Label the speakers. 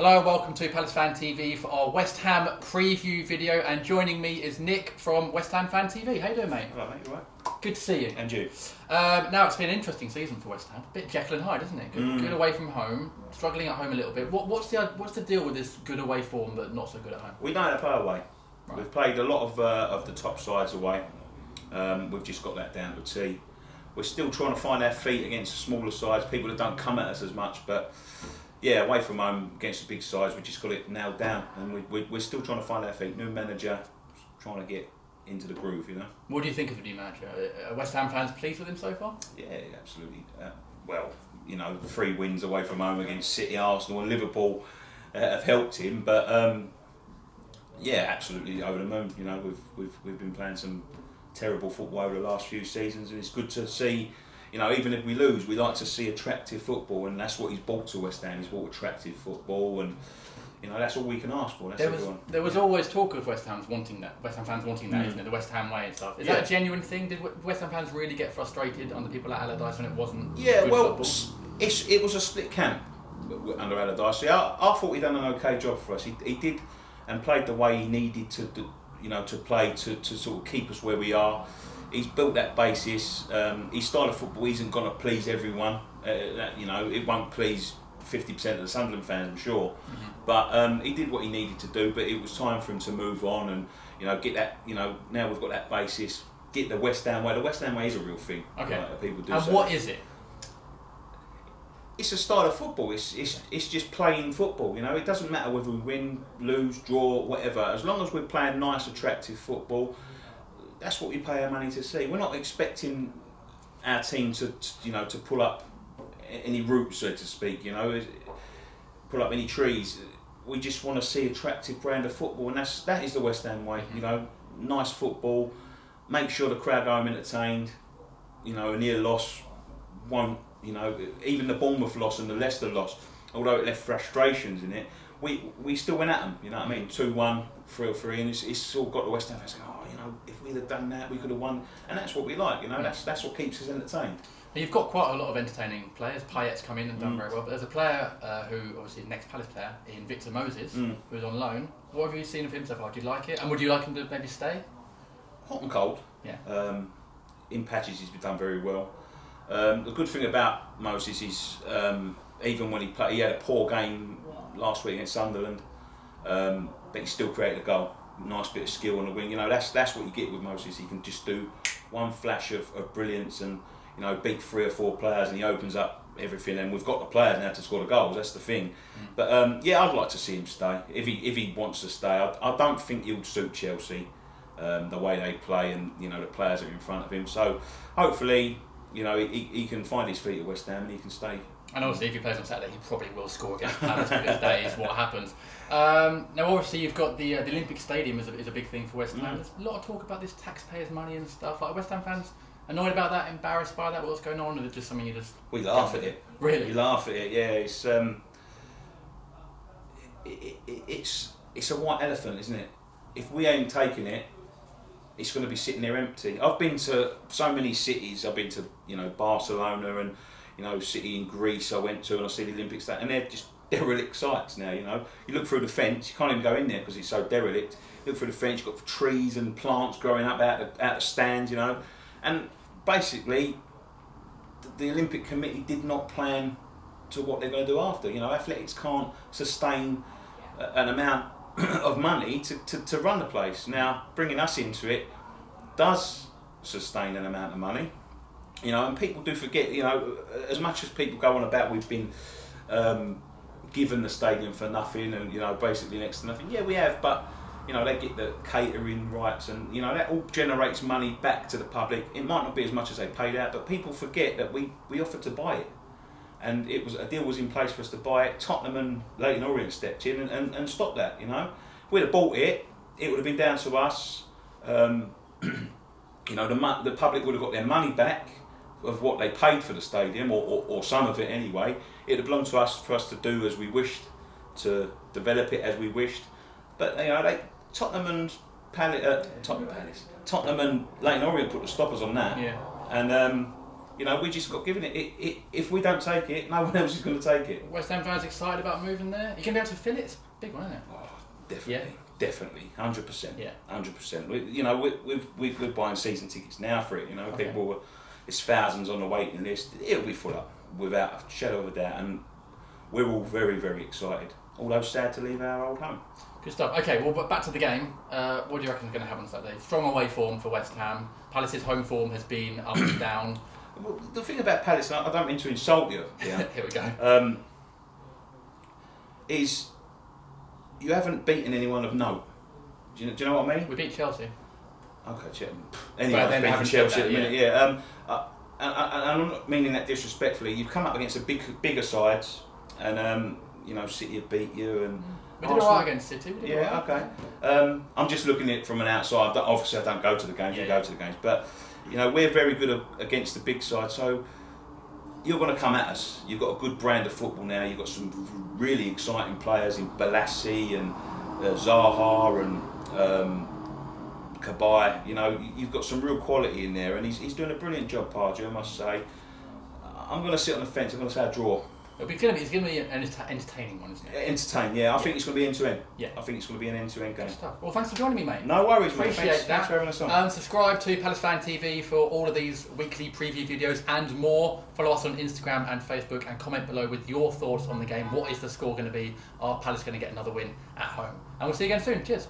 Speaker 1: Hello and welcome to PalaceFanTV for our West Ham preview video, and joining me is Nick from WestHamFanTV. How you doing, mate?
Speaker 2: Hello, mate. You right?
Speaker 1: Good to see you.
Speaker 2: And you?
Speaker 1: Now it's been an interesting season for West Ham. A bit Jekyll and Hyde, isn't it? Good away from home, struggling at home a little bit. What's the deal with this good away form but not so good at home?
Speaker 2: We know how to play away.
Speaker 1: Right.
Speaker 2: We've played a lot of the top sides away. We've just got that down to a T. We're still trying to find our feet against the smaller sides, people that don't come at us as much, but yeah, away from home against the big sides, we just got it nailed down, and we're still trying to find our feet. New manager, trying to get into the groove, you know.
Speaker 1: What do you think of the new manager? Are West Ham fans pleased with him so far?
Speaker 2: Yeah, absolutely. Well, you know, 3 wins away from home against City, Arsenal and Liverpool have helped him, but yeah, absolutely over the moon. You know, we've been playing some terrible football over the last few seasons, and it's good to see. You know, even if we lose, we like to see attractive football, and that's what he's brought to West Ham. He's brought attractive football, and you know that's all we can ask for.
Speaker 1: There was always talk of West Ham fans wanting that, isn't it? The West Ham way and stuff. Is that a genuine thing? Did West Ham fans really get frustrated under people like Allardyce when it wasn't?
Speaker 2: Yeah,
Speaker 1: good
Speaker 2: well,
Speaker 1: football?
Speaker 2: it was a split camp under Allardyce. I thought he'd done an okay job for us. He did, and played the way he needed to play to sort of keep us where we are. He's built that basis. His style of football isn't going to please everyone. You know, it won't please 50% of the Sunderland fans, I'm sure. Mm-hmm. But he did what he needed to do. But it was time for him to move on and get that. You know, now we've got that basis. Get the West Ham way. The West Ham way is a real thing.
Speaker 1: Okay.
Speaker 2: People do.
Speaker 1: And what is it?
Speaker 2: It's a style of football. It's just playing football. You know, it doesn't matter whether we win, lose, draw, whatever. As long as we're playing nice, attractive football. That's what we pay our money to see. We're not expecting our team to pull up any roots, so to speak. You know, pull up any trees. We just want to see attractive brand of football, and that is the West Ham way. You know, nice football. Make sure the crowd go home entertained. You know, a near loss won't. You know, even the Bournemouth loss and the Leicester loss, although it left frustrations in it, we still went at them. You know what I mean? 2-1, 3-3, and it's all got the West Ham fans going, oh, you know, if we'd have done that, we could have won, and that's what we like. You know, that's what keeps us entertained.
Speaker 1: You've got quite a lot of entertaining players. Payet's come in and done very well, but there's a player who, obviously, the next Palace player, in Victor Moses, who's on loan. What have you seen of him so far? Do you like it? And would you like him to maybe stay?
Speaker 2: Hot and cold.
Speaker 1: Yeah.
Speaker 2: In patches, he's been done very well. The good thing about Moses is, even when he had a poor game last week against Sunderland, but he still created a goal. Nice bit of skill on the wing. You know, that's what you get with Moses. He can just do one flash of brilliance and beat 3 or 4 players, and he opens up everything. And we've got the players now to score the goals. That's the thing. But yeah, I'd like to see him stay if he wants to stay. I don't think he'll suit Chelsea, the way they play and the players that are in front of him. So hopefully, he can find his feet at West Ham and he can stay.
Speaker 1: And obviously, if he plays on Saturday, he probably will score against Palace because that is what happens. Now, obviously, you've got the Olympic Stadium is a big thing for West Ham. There's a lot of talk about this taxpayers' money and stuff. Like, West Ham fans annoyed about that, embarrassed by that. What's going on? Or is it just something you just?
Speaker 2: We laugh at it.
Speaker 1: Really?
Speaker 2: We laugh at it. Yeah, it's a white elephant, isn't it? If we ain't taking it, it's going to be sitting there empty. I've been to so many cities. I've been to Barcelona and city in Greece. I went to and I see the Olympic Stadium, and they're just derelict sites now. You look through the fence, you can't even go in there because it's so derelict. You look through the fence, you've got trees and plants growing up out the stands. And basically, the Olympic Committee did not plan to what they're going to do after. Athletics can't sustain an amount of money to run the place. Now, bringing us into it does sustain an amount of money, and people do forget, as much as people go on about we've been given the stadium for nothing and, basically next to nothing. Yeah, we have, but, they get the catering rights and, that all generates money back to the public. It might not be as much as they paid out, but people forget that we offered to buy it. And a deal was in place for us to buy it. Tottenham and Leyton Orient stepped in and stopped that. If we'd have bought it, it would have been down to us. The public would have got their money back of what they paid for the stadium, or some of it anyway. It would belong to us for us to do as we wished, to develop it as we wished. But Tottenham and Tottenham and Leyton Orient put the stoppers on that.
Speaker 1: Yeah.
Speaker 2: And You know, we just got given it. If we don't take it, no one else is going to take it.
Speaker 1: West Ham fans excited about moving there? You can be able to fill it. It's a big one, isn't it?
Speaker 2: Oh, definitely, definitely, 100%.
Speaker 1: Yeah,
Speaker 2: 100%. You know, we're buying season tickets now for it. You know, people, it's thousands on the waiting list. It'll be full up without a shadow of a doubt, and we're all very, very excited. Although sad to leave our old home.
Speaker 1: Good stuff. Okay, well, but back to the game. What do you reckon is going to happen on Saturday? Strong away form for West Ham. Palace's home form has been up and down.
Speaker 2: Well, the thing about Palace, I don't mean to insult you. Yeah.
Speaker 1: Here we go.
Speaker 2: Is you haven't beaten anyone of note. Do you know what I mean?
Speaker 1: We beat Chelsea.
Speaker 2: Okay, Chelsea. Anyone's beaten Chelsea at the minute. Yeah. And I'm not meaning that disrespectfully. You've come up against bigger sides, and you know, City have beat you, and
Speaker 1: we did alright against City.
Speaker 2: Okay. I'm just looking at it from an outside. Obviously, I don't go to the games. You go to the games, but you know, we're very good against the big side. So you're going to come at us. You've got a good brand of football now. You've got some really exciting players in Balassi and Zaha and Kabay. You know, you've got some real quality in there, and he's doing a brilliant job, Pardew, I must say. I'm going to sit on the fence. I'm going to say a draw.
Speaker 1: It's going to be an entertaining one, isn't it?
Speaker 2: Entertaining, yeah. I think it's going to be end-to-end.
Speaker 1: Yeah.
Speaker 2: I think it's going to be an end-to-end game.
Speaker 1: Well, thanks for joining me, mate.
Speaker 2: No worries, mate.
Speaker 1: Appreciate that.
Speaker 2: Thanks for having us on.
Speaker 1: Subscribe to PalaceFanTV for all of these weekly preview videos and more. Follow us on Instagram and Facebook and comment below with your thoughts on the game. What is the score going to be? Are Palace going to get another win at home? And we'll see you again soon. Cheers.